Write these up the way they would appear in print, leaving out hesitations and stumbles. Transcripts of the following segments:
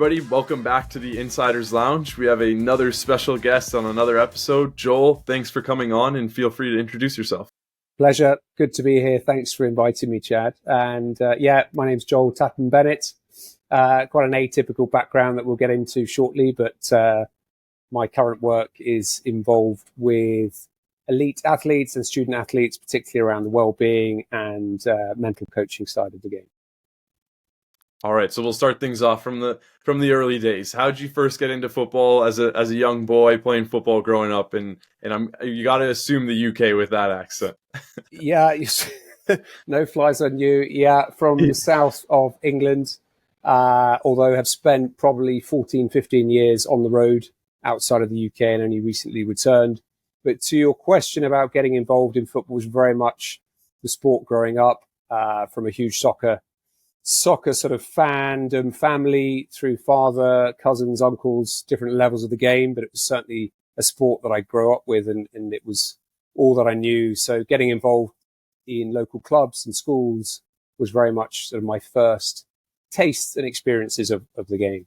everybody. Welcome back to the Insiders Lounge. We have another special guest on another episode. Joel, thanks for coming on and feel free to introduce yourself. Pleasure. Good to be here. Thanks for inviting me, Chad. And my name's Joel Tatton-Bennett. Quite an atypical background that we'll get into shortly, but my current work is involved with elite athletes and student athletes, particularly around the wellbeing and mental coaching side of the game. All right, so we'll start things off from the early days. How did you first get into football as a young boy playing football growing up? And you got to assume the UK with that accent. Yeah, no flies on you. Yeah, from the south of England, although I have spent probably 14, 15 years on the road outside of the UK and only recently returned. But to your question about getting involved in football, was very much the sport growing up, from a huge soccer sort of fandom family through father, cousins, uncles, different levels of the game. But it was certainly a sport that I grew up with and it was all that I knew. So getting involved in local clubs and schools was very much sort of my first tastes and experiences of the game.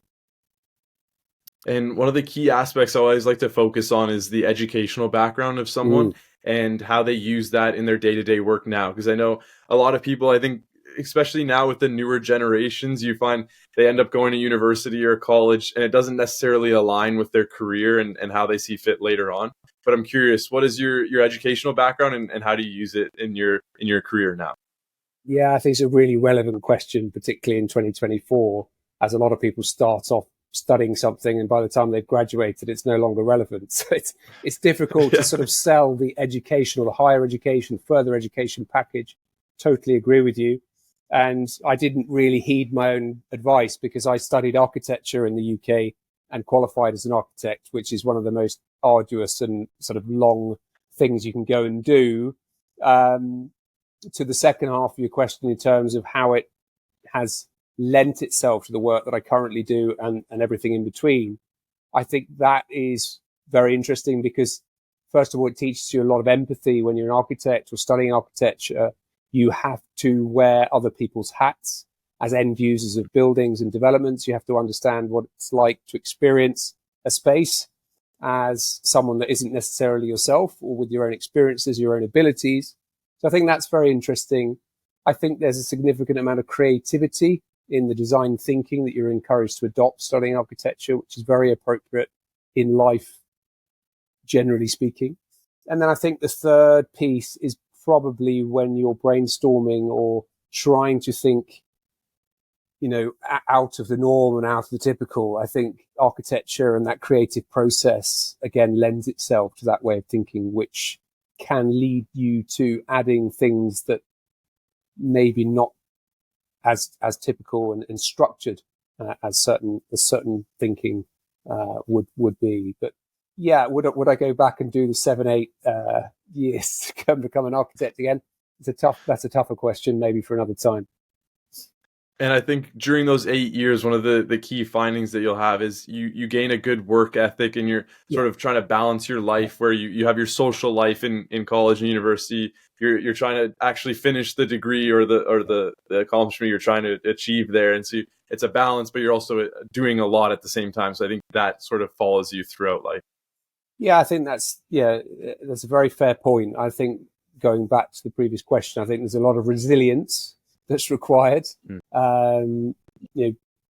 And one of the key aspects I always like to focus on is the educational background of someone and how they use that in their day-to-day work now. Because I know a lot of people, I think, especially now with the newer generations, you find they end up going to university or college and it doesn't necessarily align with their career and how they see fit later on. But I'm curious, what is your educational background and how do you use it in your career now? Yeah, I think it's a really relevant question, particularly in 2024, as a lot of people start off studying something and by the time they've graduated, it's no longer relevant. So it's difficult to sort of sell the education or the higher education, further education package. Totally agree with you. And I didn't really heed my own advice because I studied architecture in the UK and qualified as an architect, which is one of the most arduous and sort of long things you can go and do. To the second half of your question in terms of how it has lent itself to the work that I currently do and everything in between, I think that is very interesting because, first of all, it teaches you a lot of empathy when you're an architect or studying architecture. You have to wear other people's hats as end users of buildings and developments. You have to understand what it's like to experience a space as someone that isn't necessarily yourself or with your own experiences, your own abilities. So I think that's very interesting. I think there's a significant amount of creativity in the design thinking that you're encouraged to adopt studying architecture, which is very appropriate in life, generally speaking. And then I think the third piece is probably when you're brainstorming or trying to think, out of the norm and out of the typical. I think architecture and that creative process, again, lends itself to that way of thinking, which can lead you to adding things that maybe not as typical and structured as certain thinking would be. But yeah, would I go back and do the 7-8 years to become an architect again? That's a tougher question, maybe for another time. And I think during those 8 years, one of the key findings that you'll have is you gain a good work ethic and you're sort of trying to balance your life where you have your social life in college and university. You're trying to actually finish the degree or the accomplishment you're trying to achieve there. And so it's a balance, but you're also doing a lot at the same time. So I think that sort of follows you throughout life. Yeah, I think that's a very fair point. I think going back to the previous question, I think there's a lot of resilience that's required.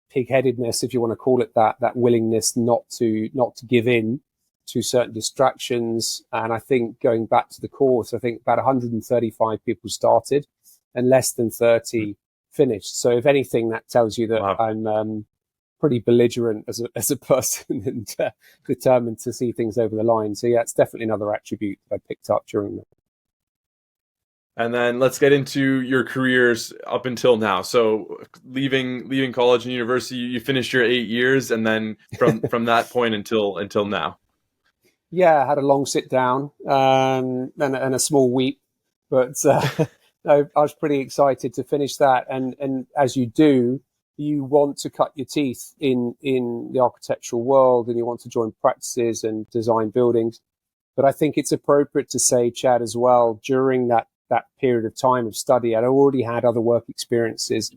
Pig-headedness, if you want to call it that willingness not to give in to certain distractions. And I think going back to the course, I think about 135 people started and less than 30 finished. So if anything, that tells you that I'm pretty belligerent as a person and determined to see things over the line. So yeah, it's definitely another attribute that I picked up during that. And then let's get into your careers up until now. So leaving college and university, you finished your 8 years, and then from that point until now. Yeah, I had a long sit down and a small weep, but no, I was pretty excited to finish that. And as you do, you want to cut your teeth in the architectural world, and you want to join practices and design buildings. But I think it's appropriate to say, Chad, as well, during that period of time of study, I'd already had other work experiences.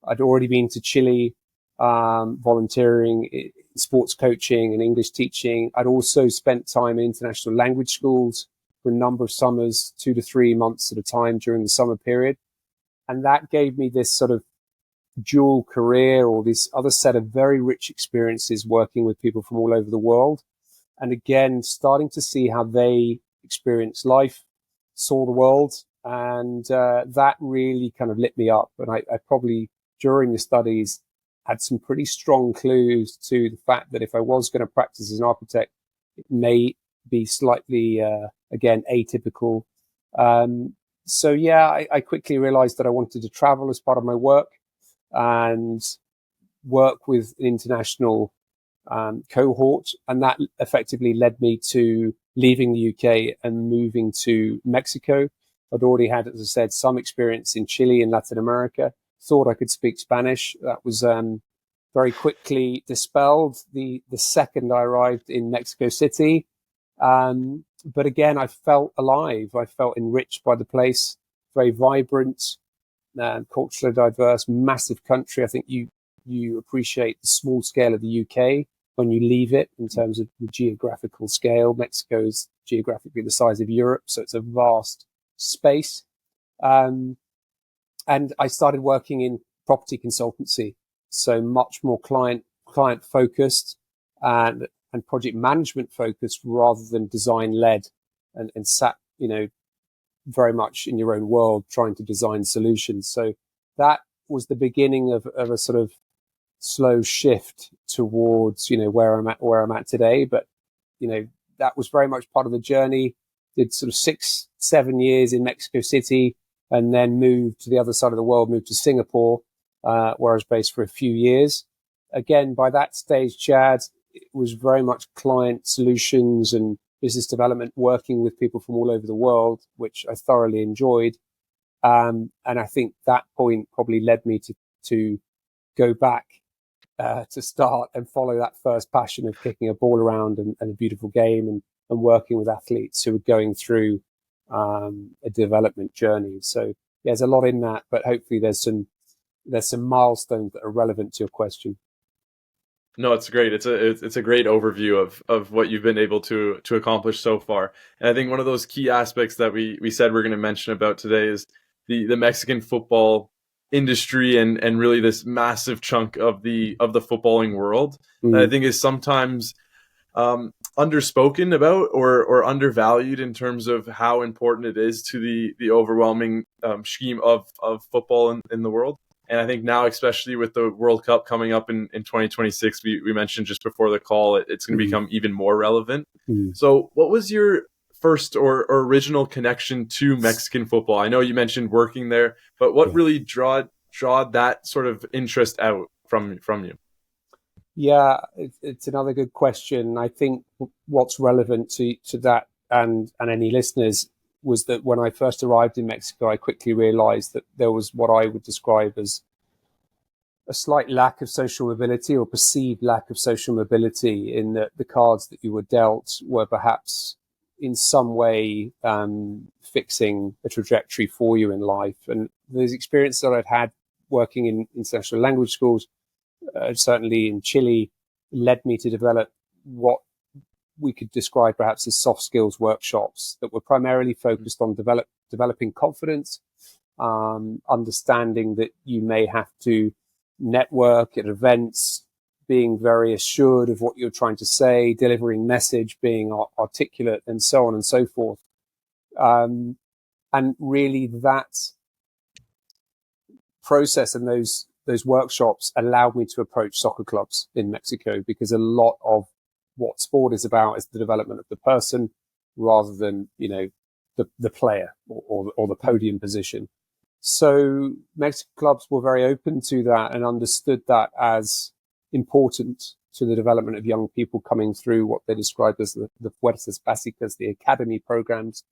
I'd already been to Chile. volunteering, sports coaching and English teaching. I'd also spent time in international language schools for a number of summers, 2 to 3 months at a time during the summer period. And that gave me this sort of dual career, or this other set of very rich experiences working with people from all over the world. And again, starting to see how they experience life, saw the world. And that really kind of lit me up. And I probably, during the studies, had some pretty strong clues to the fact that if I was going to practice as an architect, it may be slightly, again, atypical. So yeah, I quickly realized that I wanted to travel as part of my work and work with an international cohort. And that effectively led me to leaving the UK and moving to Mexico. I'd already had, as I said, some experience in Chile and Latin America. Thought I could speak Spanish. That was very quickly dispelled the second I arrived in Mexico City. But again, I felt alive. I felt enriched by the place. Very vibrant, culturally diverse, massive country. I think you appreciate the small scale of the UK when you leave it in terms of the geographical scale. Mexico is geographically the size of Europe, so it's a vast space. And I started working in property consultancy, so much more client focused and project management focused rather than design led, and sat, very much in your own world trying to design solutions. So that was the beginning of a sort of slow shift towards, where I'm at today. But, that was very much part of the journey. Did sort of 6-7 years in Mexico City, and then moved to the other side of the world, moved to Singapore, where I was based for a few years. Again, by that stage, Chad, it was very much client solutions and business development, working with people from all over the world, which I thoroughly enjoyed. And I think that point probably led me to go back to start and follow that first passion of kicking a ball around and a beautiful game, and working with athletes who were going through a development journey. So yeah, there's a lot in that, but hopefully there's some milestones that are relevant to your question. No, it's great. It's a great overview of what you've been able to accomplish so far. And I think one of those key aspects that we said we're going to mention about today is the Mexican football industry, and really this massive chunk of the footballing world that I think is sometimes underspoken about or undervalued in terms of how important it is to the overwhelming scheme of football in the world. And I think now, especially with the World Cup coming up in 2026, we mentioned just before the call, it's going to become even more relevant. So what was your first or original connection to Mexican football? I know you mentioned working there, but what really drawed that sort of interest out from you? Yeah, it's another good question. I think what's relevant to that and any listeners was that when I first arrived in Mexico, I quickly realized that there was what I would describe as a slight lack of social mobility, or perceived lack of social mobility, in that the cards that you were dealt were perhaps in some way fixing a trajectory for you in life. And those experiences that I'd had working in international language schools, certainly in Chile, led me to develop what we could describe perhaps as soft skills workshops that were primarily focused on developing confidence, understanding that you may have to network at events, being very assured of what you're trying to say, delivering message, being articulate, and so on and so forth. And really that process and those workshops allowed me to approach soccer clubs in Mexico, because a lot of what sport is about is the development of the person rather than, the player or the podium position. So Mexican clubs were very open to that and understood that as important to the development of young people coming through what they described as the fuerzas básicas, the academy programs.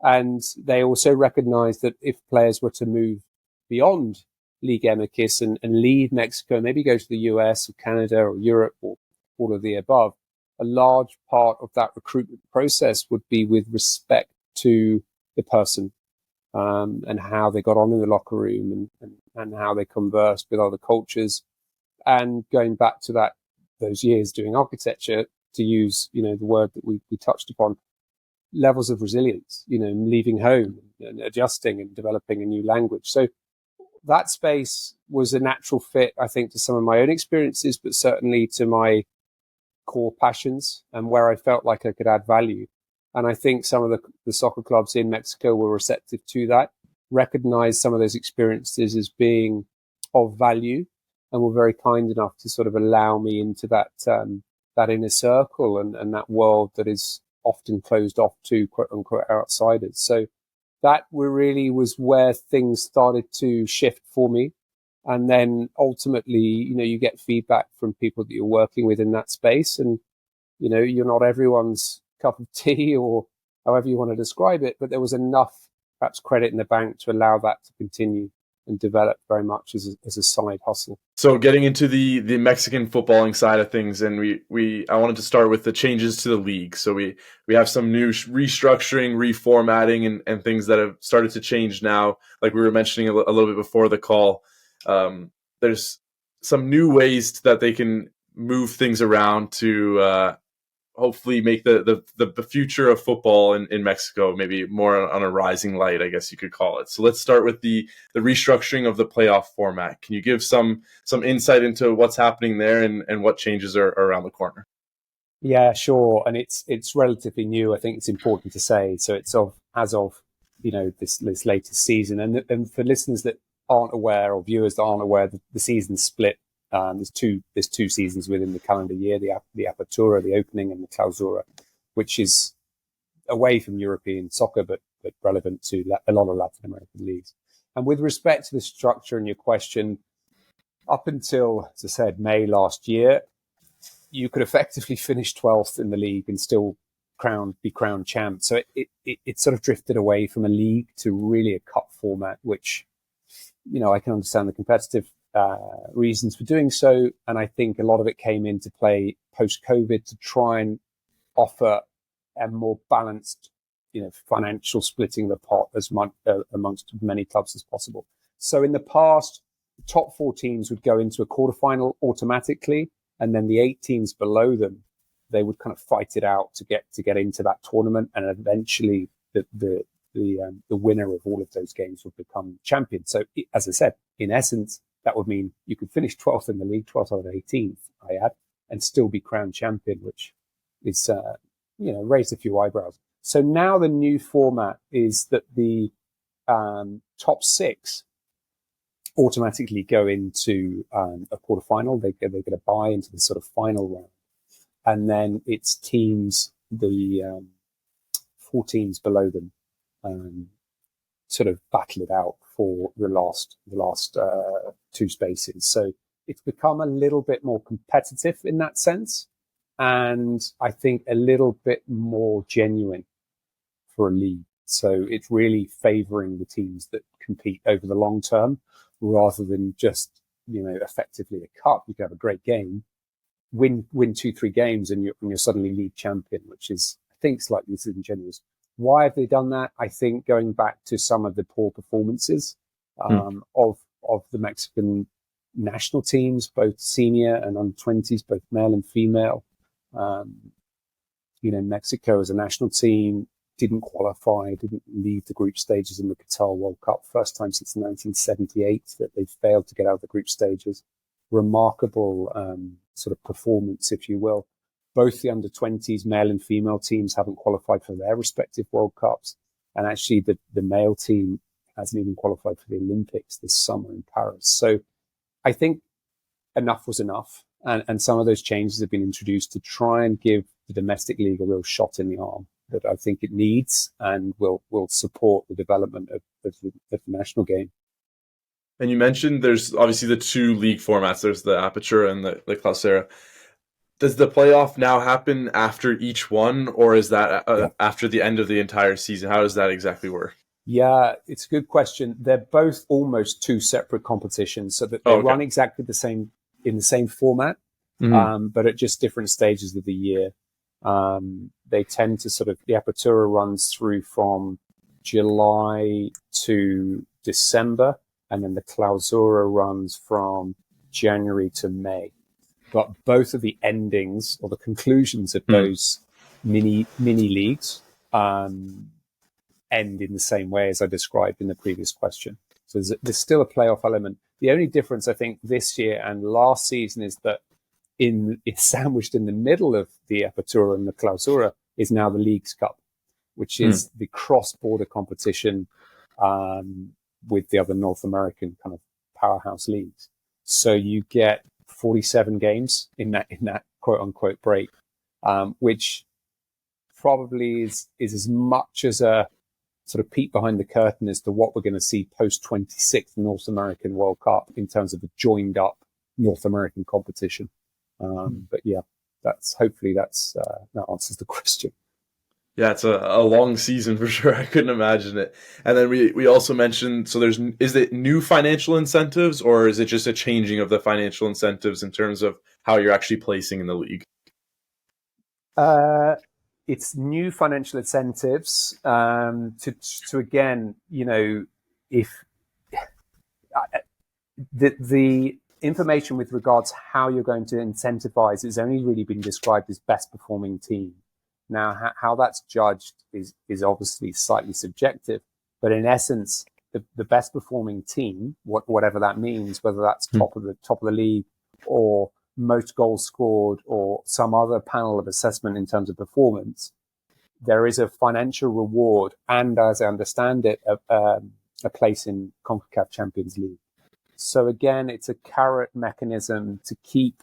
And they also recognized that if players were to move beyond Liga MX and leave Mexico, maybe go to the US or Canada or Europe or all of the above, a large part of that recruitment process would be with respect to the person, and how they got on in the locker room, and how they conversed with other cultures. And going back to those years doing architecture, to use, the word that we touched upon, levels of resilience, leaving home and adjusting and developing a new language. So that space was a natural fit, I think, to some of my own experiences, but certainly to my core passions and where I felt like I could add value. And I think some of the soccer clubs in Mexico were receptive to that, recognized some of those experiences as being of value, and were very kind enough to sort of allow me into that inner circle and that world that is often closed off to quote unquote outsiders. So that really was where things started to shift for me. And then ultimately, you get feedback from people that you're working with in that space. And, you're not everyone's cup of tea, or however you want to describe it, but there was enough perhaps credit in the bank to allow that to continue and develop very much as a side hustle. So getting into the Mexican footballing side of things, and I wanted to start with the changes to the league. So we have some new restructuring, reformatting, and things that have started to change now. Like we were mentioning a little bit before the call, there's some new ways that they can move things around to hopefully make the future of football in Mexico maybe more on a rising light, I guess you could call it. So let's start with the restructuring of the playoff format. Can you give some insight into what's happening there and what changes are around the corner? Yeah, sure. And it's relatively new. I think it's important to say. So it's as of this latest season. And for listeners that aren't aware, or viewers that aren't aware, the season's split. There's two seasons within the calendar year: the Apertura, the opening, and the Clausura, which is away from European soccer, but relevant to a lot of Latin American leagues. And with respect to the structure in your question, up until, as I said, May last year, you could effectively finish 12th in the league and still be crowned champ. So it sort of drifted away from a league to really a cup format, which, I can understand the competitive reasons for doing so. And I think a lot of it came into play post-COVID to try and offer a more balanced, financial splitting of the pot amongst many clubs as possible. So in the past, the top 4 teams would go into a quarterfinal automatically, and then the 8 teams below them, they would kind of fight it out to get into that tournament, and eventually the winner of all of those games would become champion. So as I said, in essence, that would mean you could finish 12th in the league, 12th out of 18th, I add, and still be crowned champion, which is, raised a few eyebrows. So now the new format is that the top 6 automatically go into a quarterfinal. They get a bye into the sort of final round. And then it's teams, the 4 teams below them, sort of battle it out for the last 2 spaces. So it's become a little bit more competitive in that sense, and I think a little bit more genuine for a league. So it's really favouring the teams that compete over the long term, rather than just effectively a cup. You can have a great game, win 2-3 games, and you're suddenly league champion, which is, I think, slightly disingenuous. Why have they done that? I think going back to some of the poor performances of the Mexican national teams, both senior and under 20s, both male and female. Mexico as a national team didn't qualify, didn't leave the group stages in the Qatar World Cup. First time since 1978 that they failed to get out of the group stages. Remarkable sort of performance, if you will. Both the under 20s male and female teams haven't qualified for their respective World Cups. And actually the male team hasn't even qualified for the Olympics this summer in Paris. So I think enough was enough. And some of those changes have been introduced to try and give the domestic league a real shot in the arm that I think it needs, and will support the development of the national game. And you mentioned there's obviously the 2 league formats. There's the Apertura and the Clausura. Does the playoff now happen after each one, or is that after the end of the entire season? How does that exactly work? Yeah, it's a good question. They're both almost 2 separate competitions, so that they run exactly the same in the same format, but at just different stages of the year. They tend to the Apertura runs through from July to December, and then the Clausura runs from January to May. But both of the endings or the conclusions of those mini leagues end in the same way as I described in the previous question. So there's still a playoff element. The only difference, I think, this year and last season is that it's sandwiched in the middle of the Apertura and the Clausura is now the Leagues Cup, which is the cross-border competition with the other North American kind of powerhouse leagues. So you get 47 games in that quote unquote break, which probably is as much as a sort of peek behind the curtain as to what we're going to see post 26th North American World Cup in terms of a joined up North American competition. But yeah, that answers the question. Yeah, it's a long season for sure. I couldn't imagine it. And then we also mentioned, so is it new financial incentives, or is it just a changing of the financial incentives in terms of how you're actually placing in the league? It's new financial incentives to again, if the information with regards how you're going to incentivize has only really been described as best performing team. Now, how that's judged is obviously slightly subjective, but in essence, the best performing team, whatever that means, whether that's top of the league or most goals scored or some other panel of assessment in terms of performance, there is a financial reward and, as I understand it, a place in CONCACAF Champions League. So again, it's a carrot mechanism to keep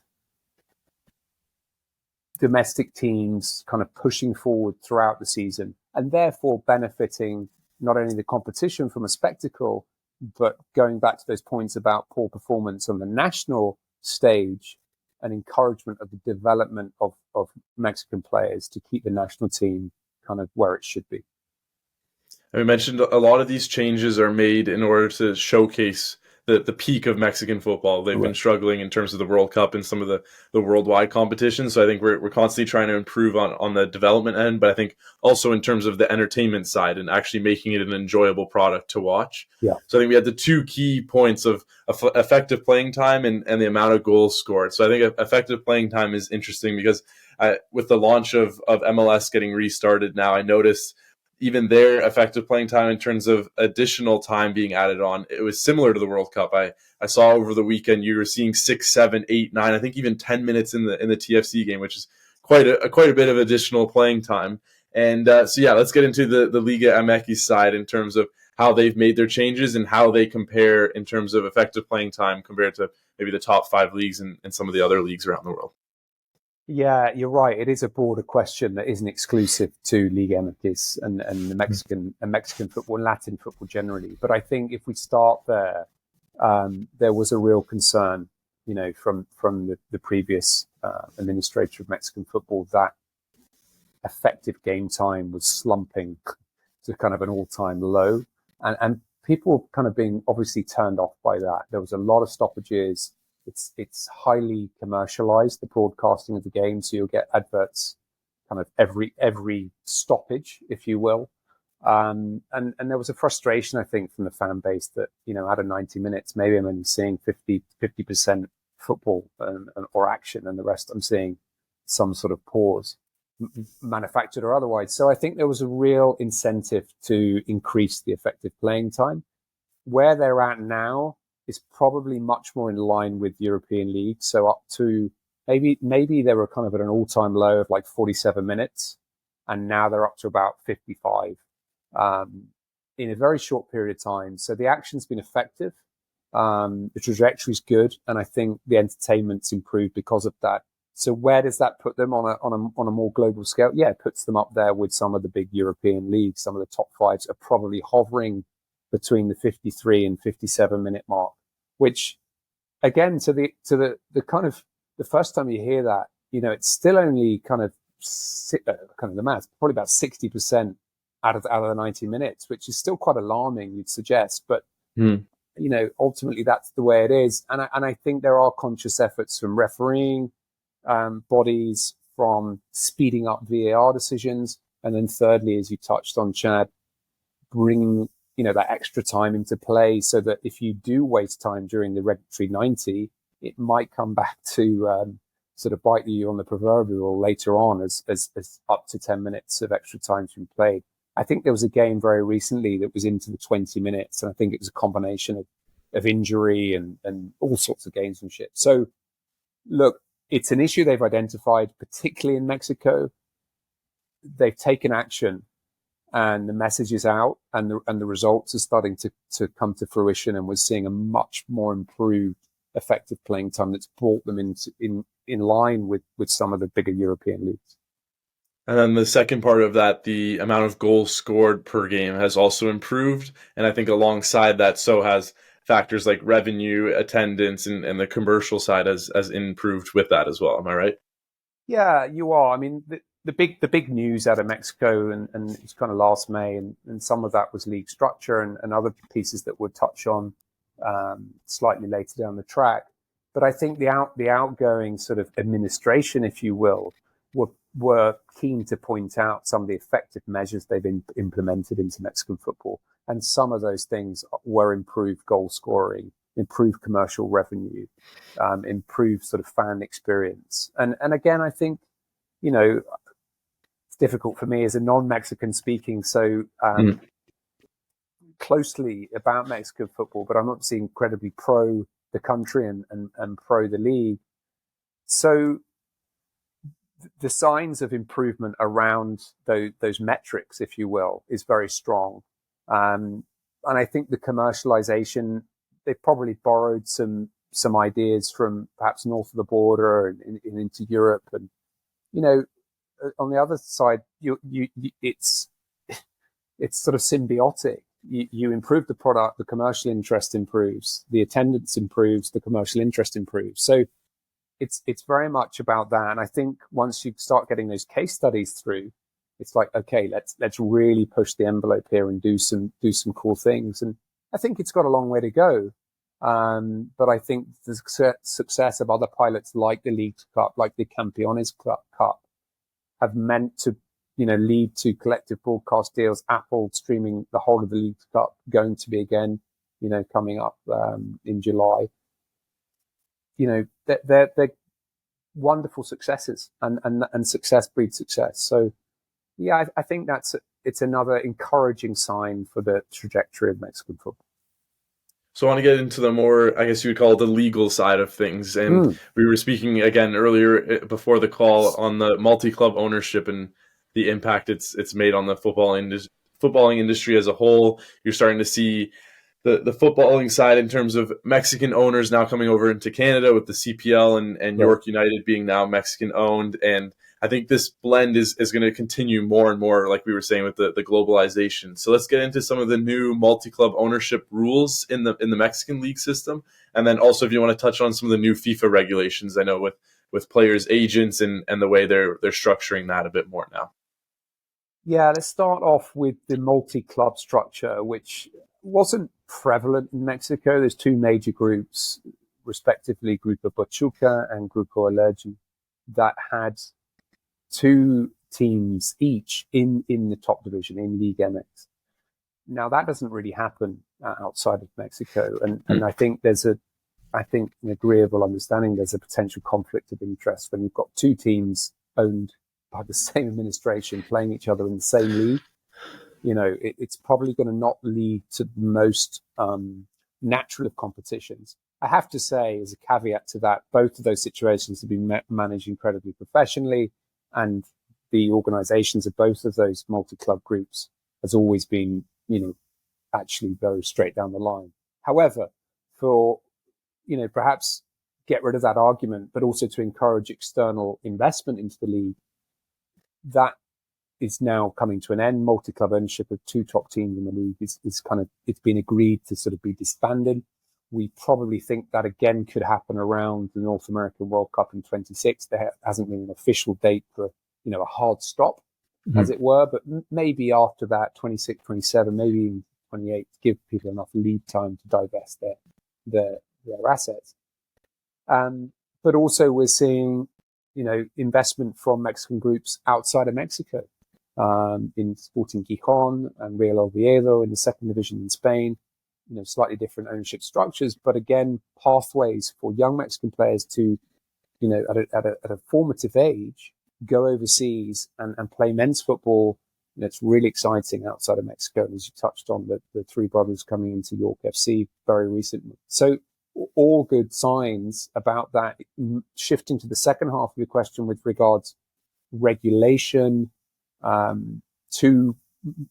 domestic teams kind of pushing forward throughout the season and therefore benefiting not only the competition from a spectacle, but going back to those points about poor performance on the national stage and encouragement of the development of Mexican players to keep the national team kind of where it should be. And we mentioned a lot of these changes are made in order to showcase the peak of Mexican football. They've been struggling in terms of the World Cup and some of the worldwide competitions. So I think we're constantly trying to improve on the development end, but I think also in terms of the entertainment side and actually making it an enjoyable product to watch. Yeah. So I think we had the two key points of effective playing time and the amount of goals scored. So I think effective playing time is interesting because with the launch of MLS getting restarted now, I noticed even their effective playing time in terms of additional time being added on, it was similar to the World Cup. I saw over the weekend you were seeing 6, 7, 8, 9, I think even 10 minutes in the TFC game, which is quite a bit of additional playing time. And so yeah, let's get into the Liga MX side in terms of how they've made their changes and how they compare in terms of effective playing time compared to maybe the top 5 leagues and some of the other leagues around the world. Yeah, you're right. It is a broader question that isn't exclusive to Liga MX and the Mexican football and Latin football generally. But I think if we start there, there was a real concern, from the previous administrator of Mexican football that effective game time was slumping to kind of an all-time low, and people kind of being obviously turned off by that. There was a lot of stoppages. It's highly commercialized, the broadcasting of the game. So you'll get adverts kind of every stoppage, if you will. And there was a frustration, I think, from the fan base that, out of 90 minutes, maybe I'm only seeing 50% football or action, and the rest I'm seeing some sort of pause, manufactured or otherwise. So I think there was a real incentive to increase the effective playing time. Where they're at now is probably much more in line with European leagues. So up to maybe they were kind of at an all-time low of like 47 minutes, and now they're up to about 55 in a very short period of time. So the action's been effective. The trajectory's good, and I think the entertainment's improved because of that. So where does that put them on a more global scale? Yeah, it puts them up there with some of the big European leagues. Some of the top 5s are probably hovering between the 53 and 57 minute mark, which again, to the kind of the first time you hear that, it's still only kind of the math, probably about 60% out of the 90 minutes, which is still quite alarming, you'd suggest. But, ultimately that's the way it is. And I think there are conscious efforts from refereeing bodies, from speeding up VAR decisions. And then thirdly, as you touched on, Chad, bringing that extra time into play so that if you do waste time during the regulatory 90, it might come back to sort of bite you on the proverbial later on as up to 10 minutes of extra time to be played. I think there was a game very recently that was into the 20 minutes, and I think it was a combination of injury and all sorts of gamesmanship. So, look, it's an issue they've identified, particularly in Mexico. They've taken action, and the message is out, and the results are starting to come to fruition, and we're seeing a much more improved, effective playing time that's brought them in line with some of the bigger European leagues. And then the second part of that, the amount of goals scored per game has also improved. And I think alongside that, so has factors like revenue, attendance, and the commercial side has improved with that as well. Am I right? Yeah, you are. I mean, the big news out of Mexico, and it's kind of last May, and some of that was league structure and other pieces that we'll touch on slightly later down the track. But I think the outgoing sort of administration, if you will, were keen to point out some of the effective measures they've implemented into Mexican football. And some of those things were improved goal scoring, improved commercial revenue, improved sort of fan experience. And again, I think, it's difficult for me as a non-Mexican speaking so closely about Mexican football, but I'm obviously incredibly pro the country and pro the league. So the signs of improvement around those metrics, if you will, is very strong. And I think the commercialization, they've probably borrowed some ideas from perhaps north of the border and into Europe. And, on the other side, it's sort of symbiotic. You improve the product, the commercial interest improves, the attendance improves, the commercial interest improves. So it's very much about that. And I think once you start getting those case studies through, it's like, okay, let's really push the envelope here and do some cool things. And I think it's got a long way to go. But I think the success of other pilots like the League Cup, like the Campeones Cup, have meant to, lead to collective broadcast deals. Apple streaming the whole of the League Cup, going to be again, coming up in July. They're wonderful successes, and success breeds success. So, yeah, I think it's another encouraging sign for the trajectory of Mexican football. So I want to get into the more, I guess you would call it the legal side of things. And we were speaking again earlier before the call on the multi-club ownership and the impact it's made on the footballing industry as a whole. You're starting to see the footballing side in terms of Mexican owners now coming over into Canada with the CPL and York United being now Mexican owned. And I think this blend is going to continue more and more, like we were saying, with the globalization. So let's get into some of the new multi-club ownership rules in the Mexican league system. And then also, if you want to touch on some of the new FIFA regulations, I know with players' agents and the way they're structuring that a bit more now. Yeah, let's start off with the multi-club structure, which wasn't prevalent in Mexico. There's two major groups, respectively, Grupo Pachuca and Grupo Alergi, that had two teams each in the top division in Liga MX. Now that doesn't really happen outside of Mexico, and I think there's an agreeable understanding. There's a potential conflict of interest when you've got two teams owned by the same administration playing each other in the same league. It's probably going to not lead to the most natural of competitions. I have to say, as a caveat to that, both of those situations have been managed incredibly professionally, and the organizations of both of those multi-club groups has always been, actually very straight down the line. However, for, perhaps get rid of that argument, but also to encourage external investment into the league, that is now coming to an end. Multi-club ownership of two top teams in the league it's been agreed to sort of be disbanded. We probably think that again could happen around the North American World Cup in 2026. There hasn't been an official date for, a hard stop, as it were, but maybe after that, 26, 27, maybe even 28, to give people enough lead time to divest their assets. But also we're seeing, investment from Mexican groups outside of Mexico, in Sporting Gijón and Real Oviedo in the second division in Spain. slightly different ownership structures, but again, pathways for young Mexican players to, at a formative age, go overseas and play men's football. It's really exciting outside of Mexico. And as you touched on, the three brothers coming into York FC very recently. So all good signs about that. Shifting to the second half of your question with regards regulation, two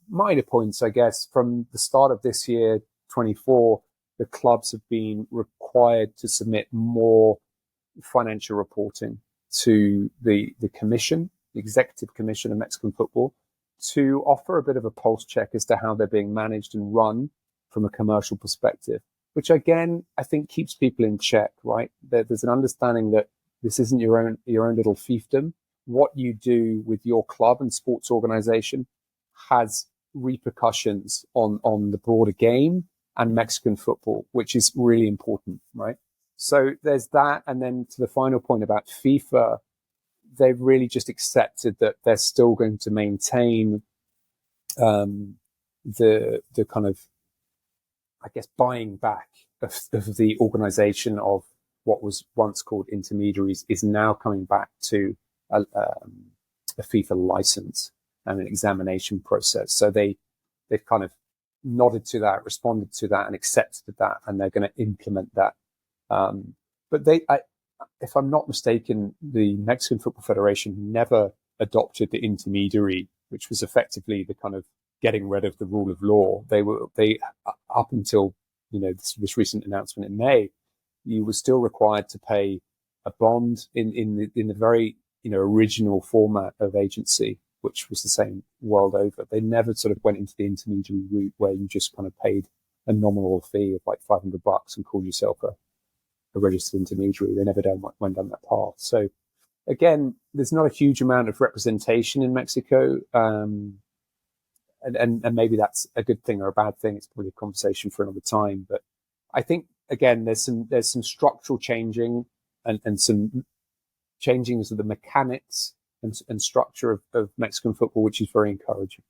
minor points, I guess. From the start of this year, 24, the clubs have been required to submit more financial reporting to the commission, the executive commission of Mexican football, to offer a bit of a pulse check as to how they're being managed and run from a commercial perspective, which again, I think keeps people in check, right? There's an understanding that this isn't your own little fiefdom. What you do with your club and sports organization has repercussions on the broader game and Mexican football, which is really important, right? So there's that. And then to the final point about FIFA, they've really just accepted that they're still going to maintain the kind of, I guess, buying back of the organization of what was once called intermediaries is now coming back to a FIFA license and an examination process. So they've kind of nodded to that, responded to that, and accepted that, and they're going to implement that. But if I'm not mistaken, the Mexican Football Federation never adopted the intermediary, which was effectively the kind of getting rid of the rule of law. They up until this recent announcement in May, you were still required to pay a bond in the very original format of agency, which was the same world over. They never sort of went into the intermediary route where you just kind of paid a nominal fee of like $500 and called yourself a registered intermediary. They never went down that path. So again, there's not a huge amount of representation in Mexico. And maybe that's a good thing or a bad thing. It's probably a conversation for another time. But I think, again, there's some structural changing and some changings of the mechanics and structure of Mexican football, which is very encouraging.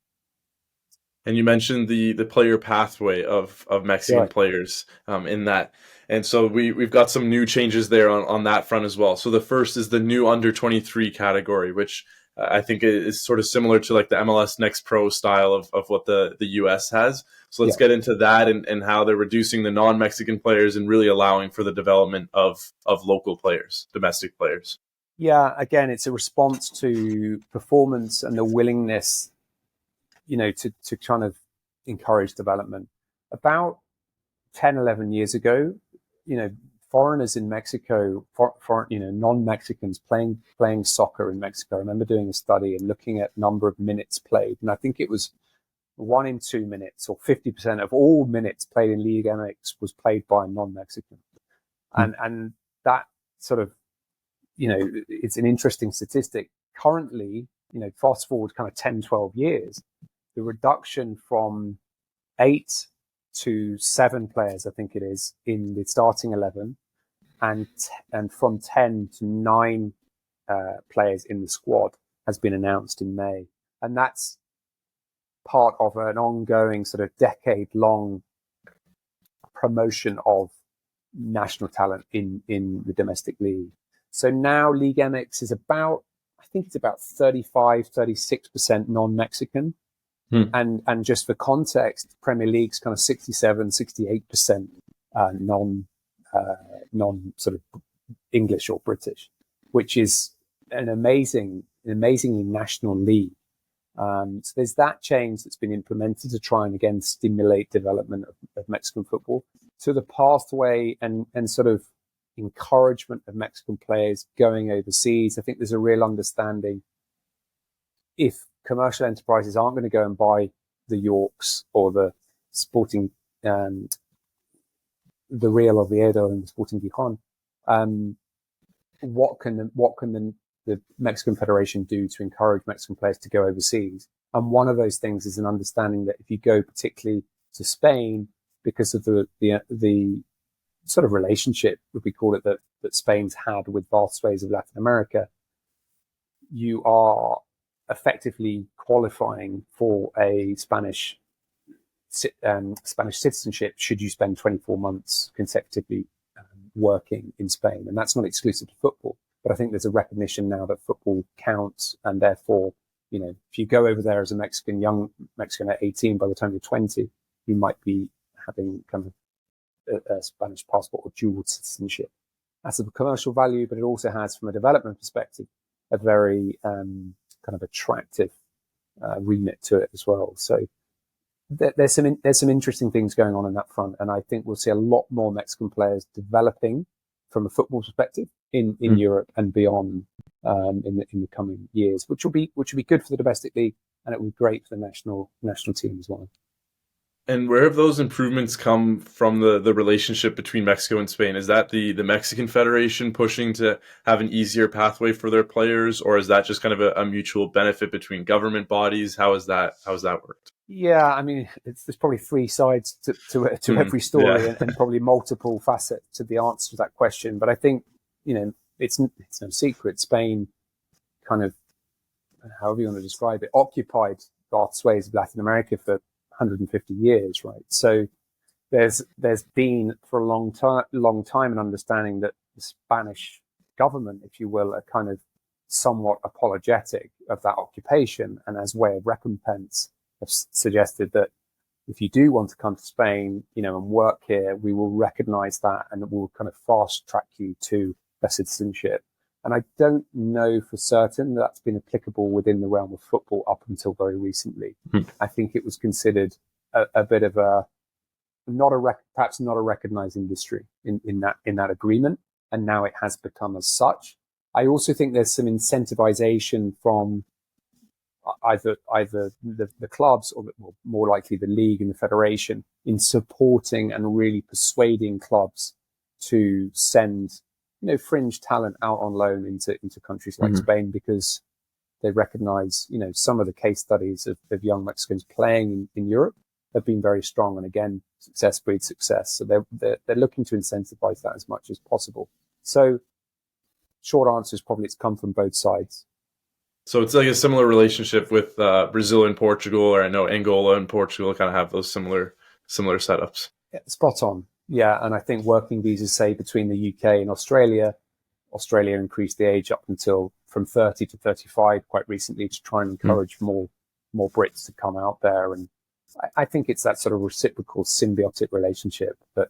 And you mentioned the player pathway of Mexican players in that. And so we've got some new changes there on that front as well. So the first is the new under 23 category, which I think is sort of similar to like the MLS Next Pro style of what the US has. So let's get into that and how they're reducing the non-Mexican players and really allowing for the development of local players, domestic players. Yeah, again, it's a response to performance and the willingness, to kind of encourage development. About 10, 11 years ago, foreigners in Mexico, non-Mexicans playing soccer in Mexico. I remember doing a study and looking at number of minutes played. And I think it was 1 in 2 minutes, or 50% of all minutes played in Liga MX was played by a non-Mexican. And that sort of, it's an interesting statistic. Currently, fast forward kind of 10, 12 years, the reduction from 8 to 7 players, I think it is, in the starting 11, and from 10 to 9 players in the squad has been announced in May. And that's part of an ongoing sort of decade-long promotion of national talent in the domestic league. So now Liga MX is about 35, 36% non-Mexican. And just for context, Premier League's kind of 67, 68% non sort of English or British, which is an amazingly national league. So there's that change that's been implemented to try and again stimulate development of Mexican football, to the pathway and sort of encouragement of Mexican players going overseas. I think there's a real understanding, if commercial enterprises aren't going to go and buy the Yorks or the Sporting, the Real Oviedo and the Sporting Gijon, what can the Mexican Federation do to encourage Mexican players to go overseas? And one of those things is an understanding that if you go particularly to Spain, because of the sort of relationship, would we call it, that Spain's had with vast swathes of Latin America, you are effectively qualifying for a Spanish Spanish citizenship should you spend 24 months consecutively working in Spain. And that's not exclusive to football, but I think there's a recognition now that football counts, and therefore, if you go over there as a young Mexican at 18, by the time you're 20, you might be having kind of a Spanish passport or dual citizenship. That's of a commercial value, but it also has, from a development perspective, a very kind of attractive remit to it as well. So there's some interesting things going on that front, and I think we'll see a lot more Mexican players developing from a football perspective in Europe and beyond in the coming years, which will be good for the domestic league, and it will be great for the national team as well. And where have those improvements come from, the relationship between Mexico and Spain? Is that the Mexican Federation pushing to have an easier pathway for their players, or is that just kind of a mutual benefit between government bodies? How has that worked? Yeah, I mean, there's probably three sides to every story, yeah. and probably multiple facets to the answer to that question. But I think, it's no secret, Spain kind of, however you want to describe it, occupied vast swathes of Latin America for 150 years, right? So there's been for a long time an understanding that the Spanish government, if you will, are kind of somewhat apologetic of that occupation, and as way of recompense have suggested that if you do want to come to Spain, and work here, we will recognize that and we'll kind of fast track you to a citizenship. And I don't know for certain that's been applicable within the realm of football up until very recently. I think it was considered a bit of perhaps not a recognized industry in that agreement, and now it has become as such. I also think there's some incentivization from either the clubs or more likely the league and the federation in supporting and really persuading clubs to send fringe talent out on loan into countries like Spain, because they recognize, some of the case studies of young Mexicans playing in Europe have been very strong. And again, success breeds success. So they're looking to incentivize that as much as possible. So short answer is probably it's come from both sides. So it's like a similar relationship with Brazil and Portugal, or I know Angola and Portugal kind of have those similar setups. Yeah, spot on. Yeah, and I think working visas, say, between the UK and Australia increased the age up until from 30 to 35 quite recently to try and encourage more Brits to come out there. And I think it's that sort of reciprocal symbiotic relationship that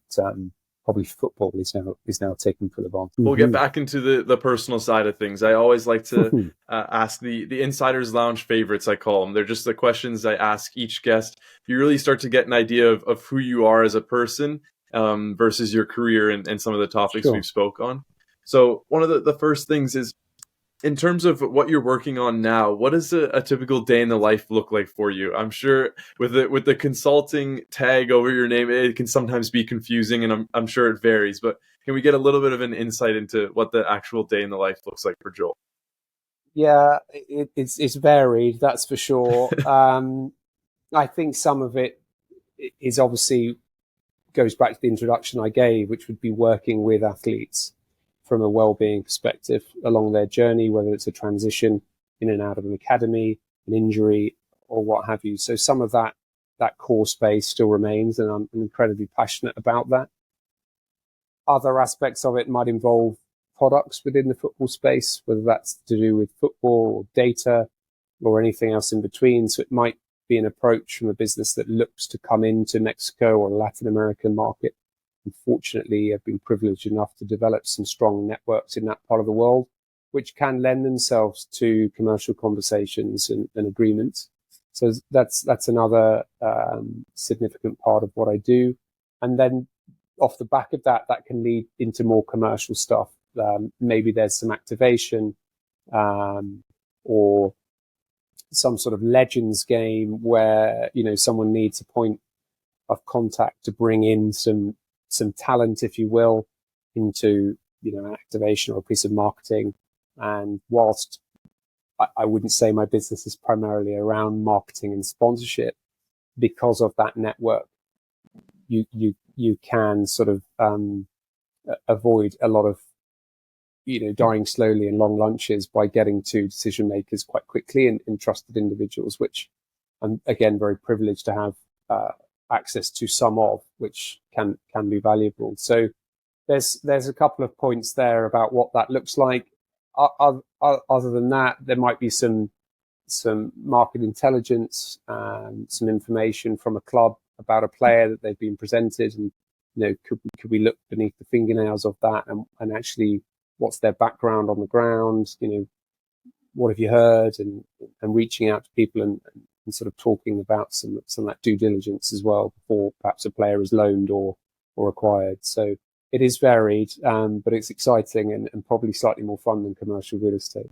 probably football is now taking full advantage. We'll get back into the personal side of things. I always like to ask the Insider's Lounge favorites, I call them. They're just the questions I ask each guest. You really start to get an idea of who you are as a person versus your career and some of the topics we've spoke on. So one of the first things is, in terms of what you're working on now, what does a typical day in the life look like for you? I'm sure with the consulting tag over your name, it can sometimes be confusing, and I'm sure it varies. But can we get a little bit of an insight into what the actual day in the life looks like for Joel? Yeah, it's varied, that's for sure. I think some of it is obviously goes back to the introduction I gave, which would be working with athletes from a wellbeing perspective along their journey, whether it's a transition in and out of an academy, an injury, or what have you. So some of that core space still remains, and I'm incredibly passionate about that. Other aspects of it might involve products within the football space, whether that's to do with football or data or anything else in between. So it might be an approach from a business that looks to come into Mexico or Latin American market. Unfortunately, I've been privileged enough to develop some strong networks in that part of the world, which can lend themselves to commercial conversations and agreements. So that's another significant part of what I do. And then off the back of that can lead into more commercial stuff. Maybe there's some activation or some sort of legends game where, someone needs a point of contact to bring in some talent, if you will, into, an activation or a piece of marketing. And whilst I wouldn't say my business is primarily around marketing and sponsorship, because of that network, you can sort of avoid a lot of, dying slowly and long lunches by getting to decision makers quite quickly and trusted individuals, which I'm, again, very privileged to have access to some of, which can be valuable. So there's a couple of points there about what that looks like. Other than that, there might be some market intelligence and some information from a club about a player that they've been presented, and could we look beneath the fingernails of that and actually what's their background on the ground, what have you heard, and reaching out to people and sort of talking about some of that due diligence as well before perhaps a player is loaned or acquired. So it is varied, but it's exciting and probably slightly more fun than commercial real estate.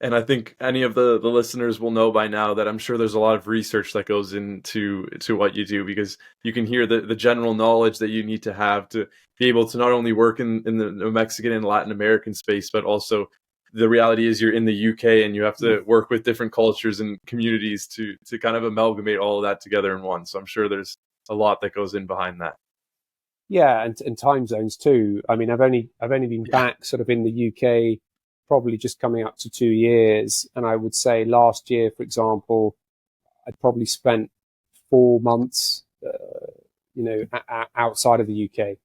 And I think any of the listeners will know by now that I'm sure there's a lot of research that goes into what you do, because you can hear the general knowledge that you need to have to be able to not only work in the Mexican and Latin American space, but also the reality is you're in the UK and you have to work with different cultures and communities to kind of amalgamate all of that together in one. So I'm sure there's a lot that goes in behind that. Yeah, and time zones too. I mean, I've only been back sort of in the UK probably just coming up to 2 years, and I would say last year, for example, I'd probably spent 4 months, outside of the UK.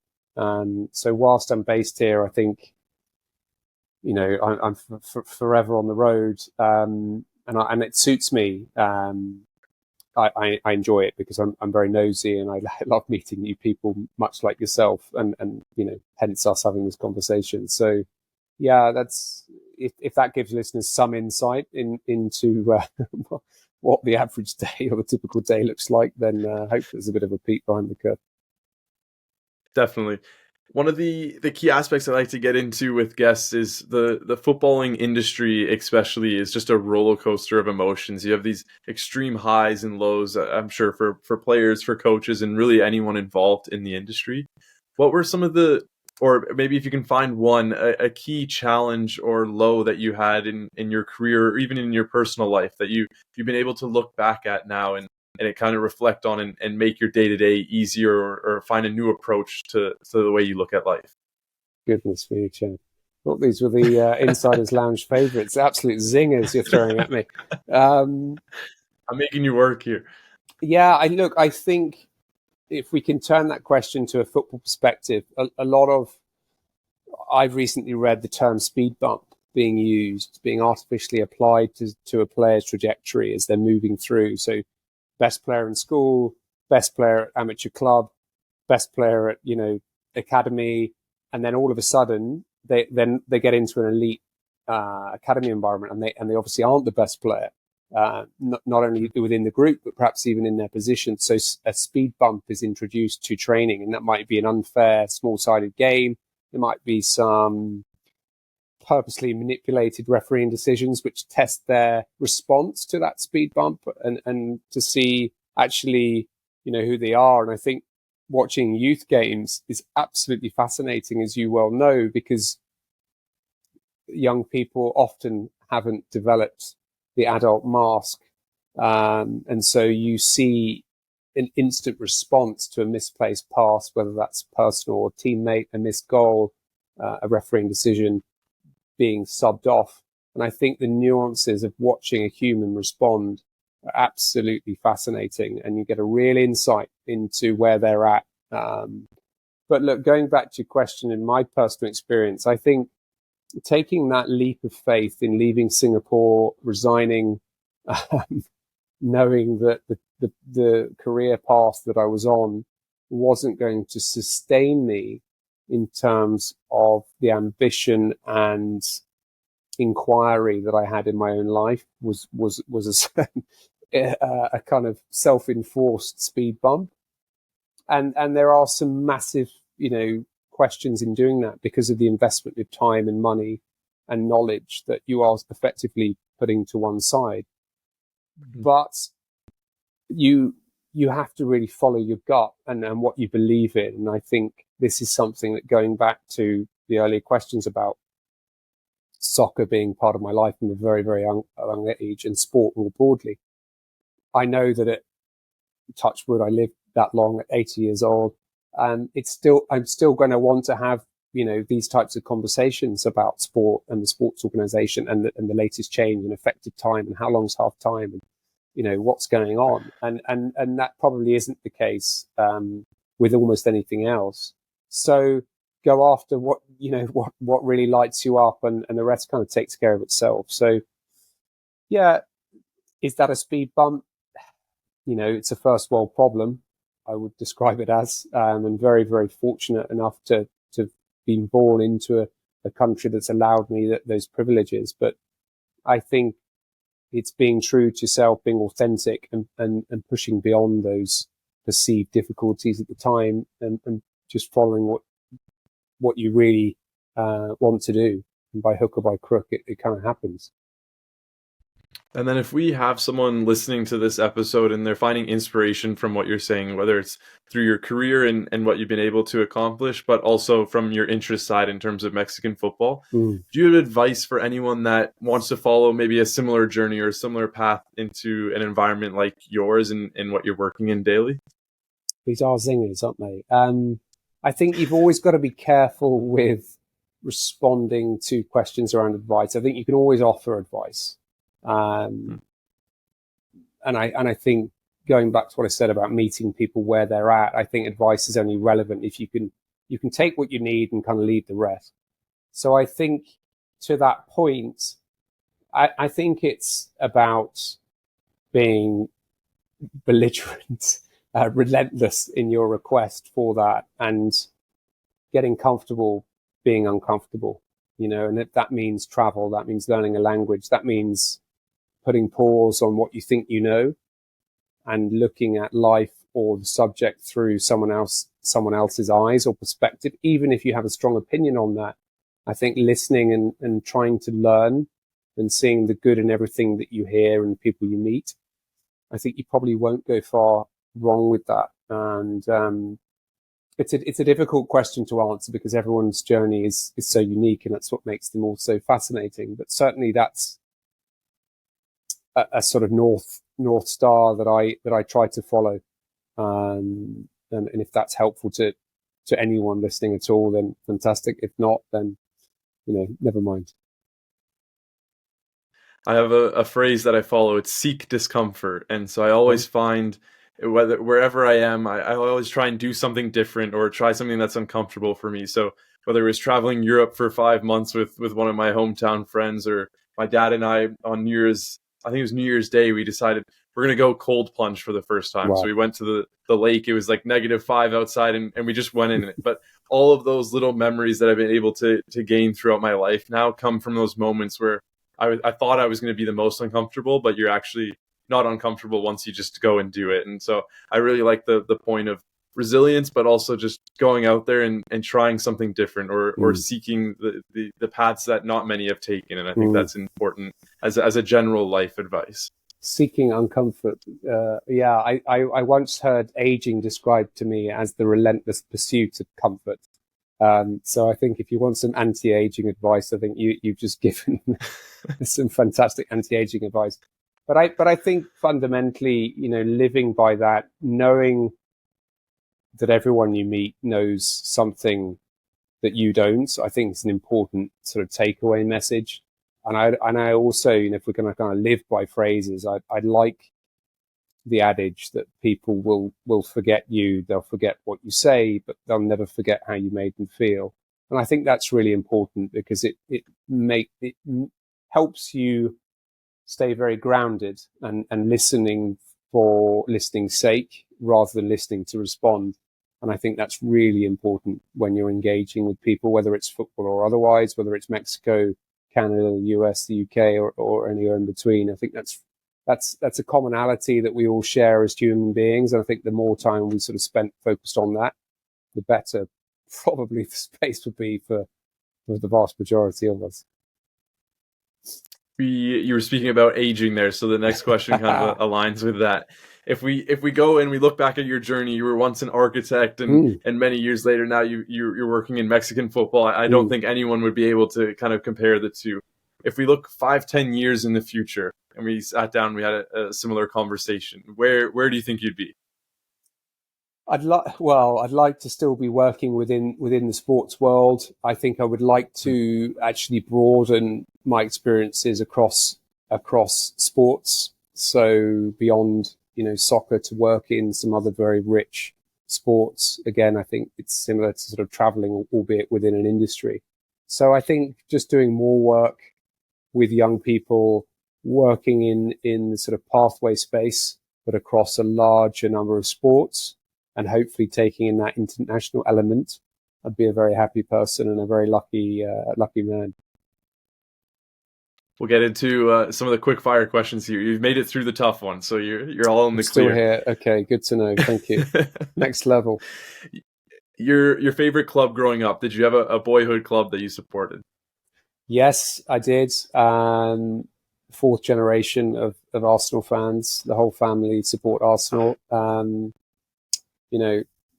So whilst I'm based here, I think, I'm forever on the road, and it suits me. I enjoy it because I'm very nosy and I love meeting new people, much like yourself, and hence us having this conversation. So yeah, that's if that gives listeners some insight into what the average day or the typical day looks like, then hopefully there's a bit of a peek behind the curtain. Definitely. One of the key aspects I like to get into with guests is the footballing industry, especially, is just a roller coaster of emotions. You have these extreme highs and lows, I'm sure, for players, for coaches, and really anyone involved in the industry. What were some of or maybe if you can find one, a key challenge or low that you had in your career or even in your personal life that you've been able to look back at now and it kind of reflect on and make your day-to-day easier or find a new approach to the way you look at life? Goodness me, Chad. Thought these were the Insider's Lounge favorites. Absolute zingers you're throwing at me. I'm making you work here. Yeah, I think if we can turn that question to a football perspective, I've recently read the term speed bump being artificially applied to a player's trajectory as they're moving through. So best player in school, best player at amateur club, best player at, academy. And then all of a sudden they get into an elite academy environment and they obviously aren't the best player, not only within the group, but perhaps even in their position. So a speed bump is introduced to training, and that might be an unfair, small-sided game. There might be some purposely manipulated refereeing decisions which test their response to that speed bump and to see actually, who they are. And I think watching youth games is absolutely fascinating, as you well know, because young people often haven't developed the adult mask. And so you see an instant response to a misplaced pass, whether that's personal or teammate, a missed goal, a refereeing decision, being subbed off. And I think the nuances of watching a human respond are absolutely fascinating, and you get a real insight into where they're at. But look, going back to your question, in my personal experience, I think taking that leap of faith in leaving Singapore, resigning, knowing that the career path that I was on wasn't going to sustain me in terms of the ambition and inquiry that I had in my own life was a kind of self-enforced speed bump. And there are some massive, questions in doing that because of the investment of time and money and knowledge that you are effectively putting to one side. Mm-hmm. But you have to really follow your gut and what you believe in. And I think this is something that, going back to the earlier questions about soccer being part of my life from a very, very young age, and sport more broadly, I know that at touch wood, I lived that long at 80 years old. And I'm still going to want to have, these types of conversations about sport and the sports organization and the latest change and effective time and how long's half time what's going on. And that probably isn't the case, with almost anything else. So go after what really lights you up, and the rest kind of takes care of itself. So yeah, is that a speed bump? It's a first world problem, I would describe it as. I'm very, very fortunate enough to be born into a country that's allowed me those privileges. But I think it's being true to self, being authentic, and pushing beyond those perceived difficulties at the time, and just following what you really want to do. And by hook or by crook, it kind of happens. And then if we have someone listening to this episode and they're finding inspiration from what you're saying, whether it's through your career and what you've been able to accomplish, but also from your interest side in terms of Mexican football, do you have advice for anyone that wants to follow maybe a similar journey or a similar path into an environment like yours and what you're working in daily? These are zingers, aren't they? I think you've always got to be careful with responding to questions around advice. I think you can always offer advice. And I think, going back to what I said about meeting people where they're at, I think advice is only relevant if you can take what you need and kind of leave the rest. So I think to that point, I think it's about being belligerent, relentless in your request for that, and getting comfortable being uncomfortable, and if that means travel, that means learning a language, that means putting pause on what you think and looking at life or the subject through someone else's eyes or perspective. Even if you have a strong opinion on that, I think listening and trying to learn and seeing the good in everything that you hear and people you meet, I think you probably won't go far wrong with that. And it's a difficult question to answer because everyone's journey is so unique, and that's what makes them all so fascinating. But certainly that's a sort of north star that I try to follow, and if that's helpful to anyone listening at all, then fantastic. If not, then never mind. I have a phrase that I follow. It's seek discomfort, and so I always find wherever I am, I always try and do something different or try something that's uncomfortable for me. So whether it was traveling Europe for 5 months with one of my hometown friends, or my dad and I on New Year's, I think it was New Year's Day, we decided we're going to go cold plunge for the first time. Wow. So we went to the lake. It was like -5 outside, and we just went in it. But all of those little memories that I've been able to gain throughout my life now come from those moments where I thought I was going to be the most uncomfortable, but you're actually not uncomfortable once you just go and do it. And so I really like the point of resilience, but also just going out there and trying something different, or seeking the paths that not many have taken. And I think that's important as a general life advice. Seeking uncomfort. I once heard aging described to me as the relentless pursuit of comfort. So I think if you want some anti-aging advice, I think you've just given some fantastic anti-aging advice. But I think fundamentally, living by that, knowing that everyone you meet knows something that you don't, I think it's an important sort of takeaway message. And I also, if we're going to kind of live by phrases, I like the adage that people will forget you, they'll forget what you say, but they'll never forget how you made them feel. And I think that's really important because it helps you stay very grounded and listening for listening's sake rather than listening to respond. And I think that's really important when you're engaging with people, whether it's football or otherwise, whether it's Mexico, Canada, the US, the UK, or anywhere in between. I think that's a commonality that we all share as human beings. And I think the more time we sort of spent focused on that, the better probably the space would be for the vast majority of us. You were speaking about aging there, so the next question kind of aligns with that. If we go and we look back at your journey, you were once an architect, and many years later now you're working in Mexican football. I don't think anyone would be able to kind of compare the two. If we look 5-10 years in the future and we sat down, we had a similar conversation, where do you think you'd be? I'd like to still be working within the sports world. I think I would like to actually broaden my experiences across sports. So beyond, soccer, to work in some other very rich sports. Again, I think it's similar to sort of traveling, albeit within an industry. So I think just doing more work with young people, working in the sort of pathway space, but across a larger number of sports, and hopefully taking in that international element, I'd be a very happy person and a very lucky man. We'll get into some of the quick fire questions here. You've made it through the tough one, so you're all in the Still clear. here. Okay, good to know. Thank you. Next level. Your favorite club growing up? Did you have a boyhood club that you supported? Yes, I did. Fourth generation of Arsenal fans. The whole family support Arsenal.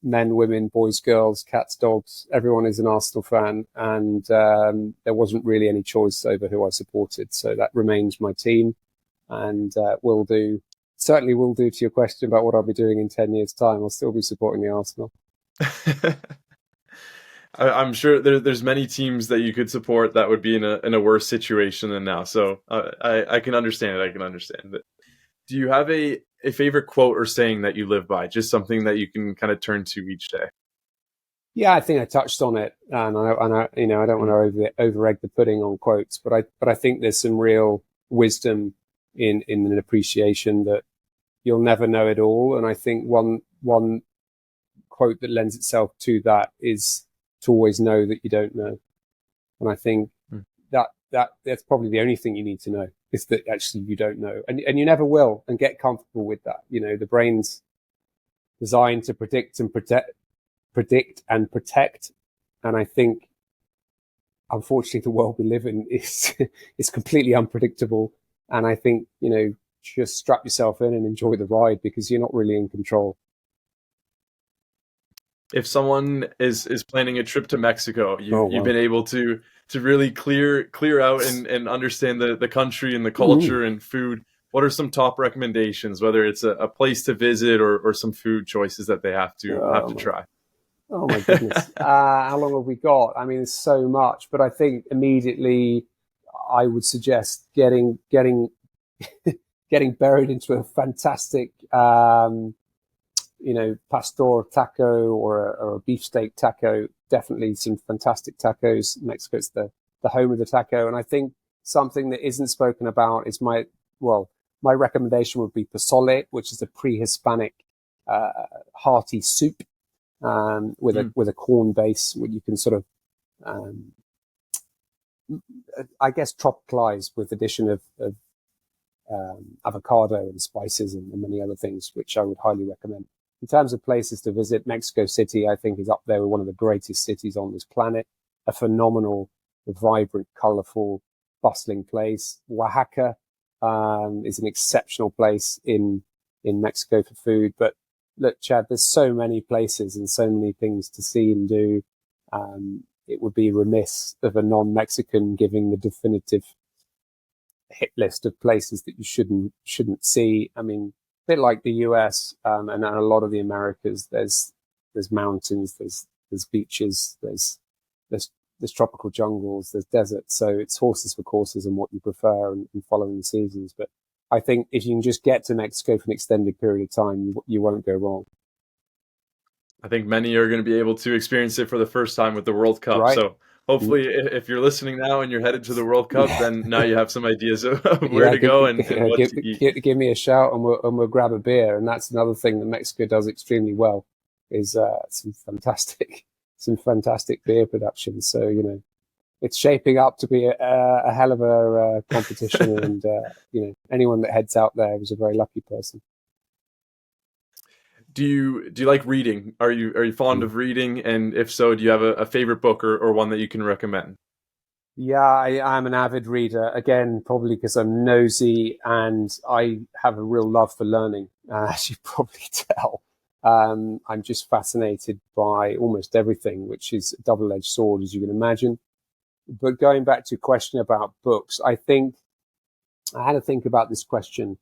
Men, women, boys, girls, cats, dogs, everyone is an Arsenal fan. And there wasn't really any choice over who I supported. So that remains my team, and certainly will do to your question about what I'll be doing in 10 years' time. I'll still be supporting the Arsenal. I'm sure there's many teams that you could support that would be in a worse situation than now. So I can understand it. I can understand it. Do you have a favorite quote or saying that you live by? Just something that you can kind of turn to each day. Yeah, I think I touched on it, and I don't want to over egg the pudding on quotes, but I think there's some real wisdom in an appreciation that you'll never know it all. And I think one quote that lends itself to that is to always know that you don't know. And I think that's probably the only thing you need to know, is that actually you don't know, and you never will, and get comfortable with that. The brain's designed to predict and protect. And I think, unfortunately, the world we live in is completely unpredictable. And I think, just strap yourself in and enjoy the ride, because you're not really in control. If someone is planning a trip to Mexico, you've been able to really clear out and understand the country and the culture and food. What are some top recommendations, whether it's a place to visit or some food choices that they have to try? Oh my goodness. How long have we got? I mean, there's so much, but I think immediately I would suggest getting buried into a fantastic, pastor taco or a beefsteak taco. Definitely some fantastic tacos. Mexico's the home of the taco. And I think something that isn't spoken about is my recommendation would be pozole, which is a pre-Hispanic, hearty soup. With a corn base, where you can sort of, I guess, tropicalize with addition of avocado and spices and many other things, which I would highly recommend. In terms of places to visit, Mexico City, I think, is up there with one of the greatest cities on this planet. A phenomenal, vibrant, colorful, bustling place. Oaxaca is an exceptional place in Mexico for food, but look, Chad, there's so many places and so many things to see and do. It would be remiss of a non-Mexican giving the definitive hit list of places that you shouldn't see. I mean, a bit like the US and a lot of the Americas. There's mountains, there's beaches, there's tropical jungles, there's deserts. So it's horses for courses and what you prefer and following the seasons. But I think if you can just get to Mexico for an extended period of time, you won't go wrong. I think many are going to be able to experience it for the first time with the World Cup. Right. So hopefully, if you're listening now and you're headed to the World Cup, then now you have some ideas of where to go and what to eat. Give me a shout and we'll grab a beer. And that's another thing that Mexico does extremely well, is some fantastic beer production. So, it's shaping up to be a hell of a competition. And, anyone that heads out there is a very lucky person. Do you like reading? Are you fond of reading? And if so, do you have a favorite book or one that you can recommend? Yeah, I'm an avid reader. Again, probably because I'm nosy and I have a real love for learning, as you probably tell. I'm just fascinated by almost everything, which is a double-edged sword, as you can imagine. But going back to your question about books, I think I had to think about this question.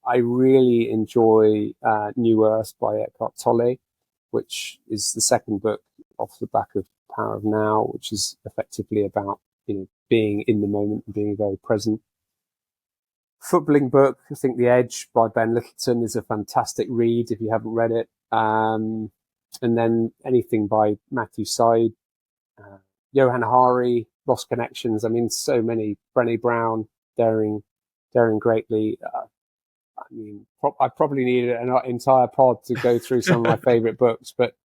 I really enjoy New Earth by Eckhart Tolle, which is the second book off the back of Power of Now, which is effectively about being in the moment and being very present. footballing book, I think The Edge by Ben Littleton is a fantastic read if you haven't read it. And then anything by Matthew Syed, Johan Hari, Lost Connections. I mean, so many. Brené Brown, Daring Greatly. I probably need an entire pod to go through some of my favorite books, but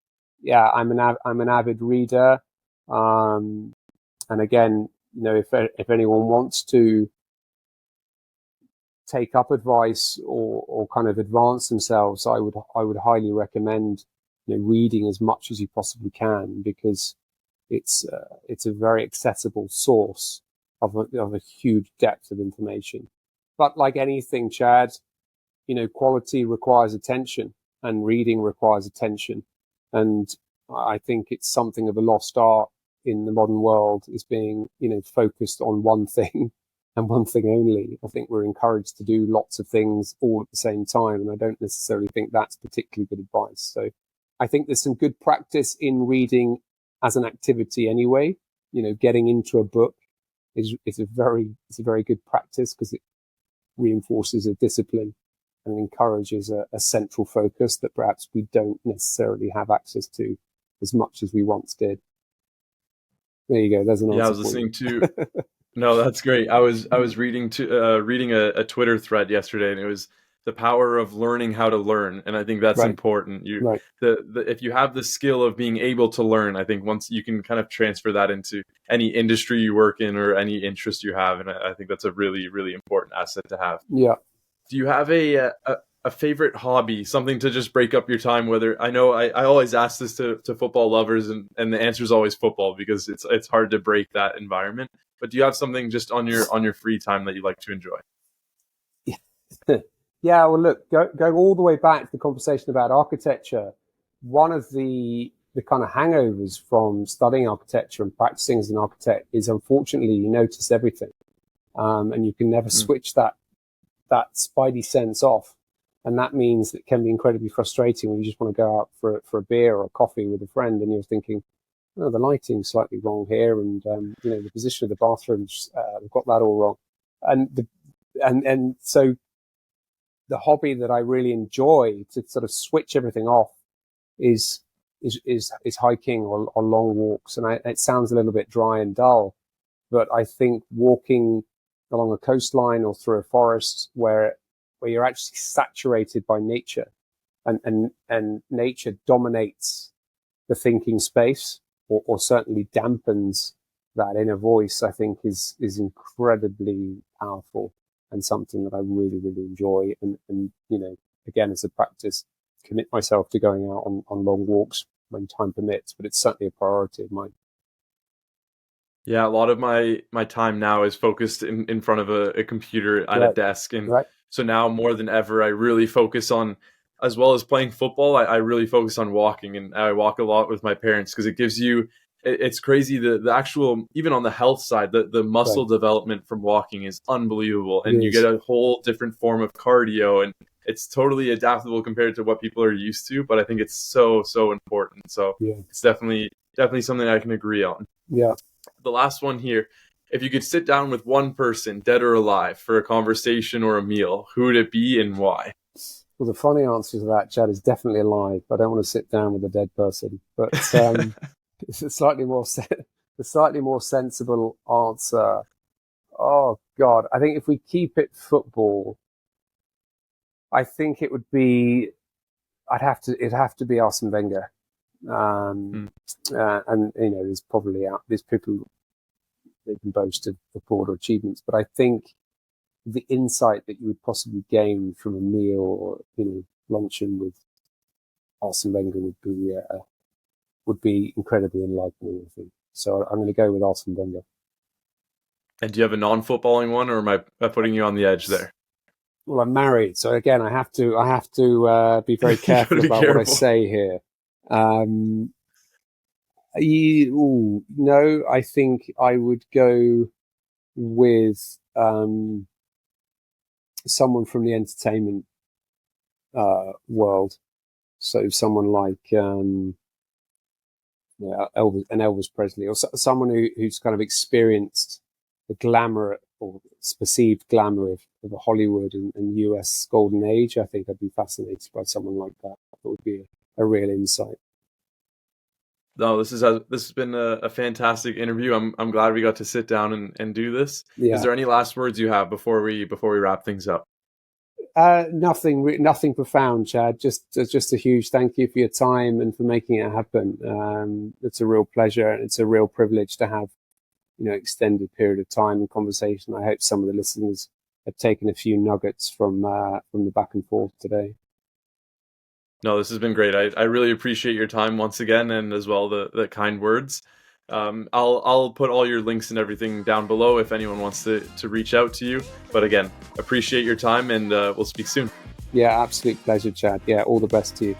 yeah, I'm an avid reader. And again, if anyone wants to take up advice or kind of advance themselves, I would highly recommend reading as much as you possibly can, because it's a very accessible source of a huge depth of information. But like anything, Chad, quality requires attention, and reading requires attention. And I think it's something of a lost art in the modern world, is being, focused on one thing and one thing only. I think we're encouraged to do lots of things all at the same time, and I don't necessarily think that's particularly good advice. So I think there's some good practice in reading as an activity anyway. Getting into a book is a very good practice, because it reinforces a discipline and encourages a central focus that perhaps we don't necessarily have access to as much as we once did. There you go. There's an answer. Yeah, I was listening to. No, that's great. I was reading a Twitter thread yesterday, and it was the power of learning how to learn, and I think that's important. If you have the skill of being able to learn, I think once you can kind of transfer that into any industry you work in or any interest you have, and I think that's a really, really important asset to have. Yeah. Do you have a favorite hobby, something to just break up your time? Whether I know I always ask this to football lovers, and the answer is always football, because it's hard to break that environment. But do you have something just on your free time that you like to enjoy? Yeah, well, look, going all the way back to the conversation about architecture, one of the kind of hangovers from studying architecture and practicing as an architect is, unfortunately, you notice everything, and you can never switch that spidey sense off. And that means it can be incredibly frustrating when you just want to go out for a beer or a coffee with a friend, and you're thinking, oh, the lighting's slightly wrong here, and the position of the bathrooms, we've got that all wrong. And so the hobby that I really enjoy to sort of switch everything off is hiking or long walks. And it sounds a little bit dry and dull, but I think walking along a coastline or through a forest where you're actually saturated by nature, and nature dominates the thinking space, or certainly dampens that inner voice, I think is incredibly powerful, and something that I really, really enjoy. And again, as a practice, commit myself to going out on long walks when time permits, but it's certainly a priority of mine. Yeah, a lot of my time now is focused in front of a computer at a desk. And so now more than ever, I really focus on, as well as playing football, I really focus on walking. And I walk a lot with my parents, because it gives you, it's crazy, the actual, even on the health side, the muscle development from walking is unbelievable. And you get a whole different form of cardio, and it's totally adaptable compared to what people are used to. But I think it's so important. So it's definitely something I can agree on. Yeah. The last one here, if you could sit down with one person, dead or alive, for a conversation or a meal, who would it be and why? Well, the funny answer to that, Chad, is definitely alive. I don't want to sit down with a dead person, but it's a slightly more sensible answer. Oh God, I think if we keep it football, I think it would be. It'd have to be Arsene Wenger. And there's people they can boast of broader achievements, but I think the insight that you would possibly gain from a meal or luncheon with Arsene Wenger would be incredibly enlightening, I think. So I'm going to go with Arsene Wenger. And do you have a non-footballing one, or am I putting you on the edge there? Well, I'm married, so again, I have to be very careful about what I say here. No, I think I would go with someone from the entertainment world. So someone like Elvis Presley, or someone who's kind of experienced the glamour, or perceived glamour of a Hollywood and US golden age, I think I'd be fascinated by someone like that. That would be a real insight. No, this has been a fantastic interview. I'm glad we got to sit down and do this. Yeah. Is there any last words you have before we wrap things up? Nothing profound, Chad. Just a huge thank you for your time and for making it happen. It's a real pleasure and it's a real privilege to have, extended period of time and conversation. I hope some of the listeners have taken a few nuggets from the back and forth today. No, this has been great. I really appreciate your time once again, and as well the kind words. I'll put all your links and everything down below if anyone wants to reach out to you. But again, appreciate your time, and we'll speak soon. Yeah, absolute pleasure, Chad. Yeah, all the best to you.